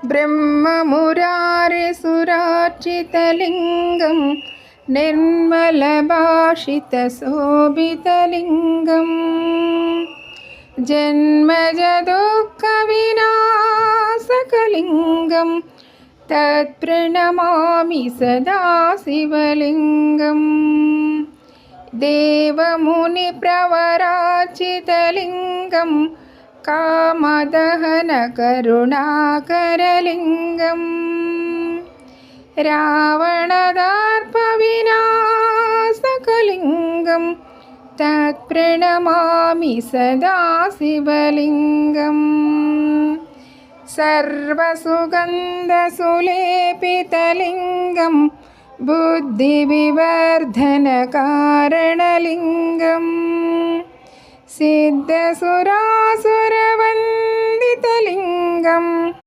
ब्रह्ममुरारिसुरार्चितलिङ्गं निर्मलभाषितशोभितलिङ्गम् जन्मजदुःखविनाशकलिङ्गं तत्प्रणमामि सदा शिवलिङ्गम् देवमुनिप्रवरार्चितलिङ्गं कामदहनकरुणाकरलिङ्गम् रावणदर्पविनाशकलिङ्गं तत्प्रणमामि सदा शिवलिङ्गम् सर्वसुगन्धसुलेपितलिङ्गं बुद्धिविवर्धनकारणलिङ्गं सिद्धसुरासुरवन्दितलिङ्गम्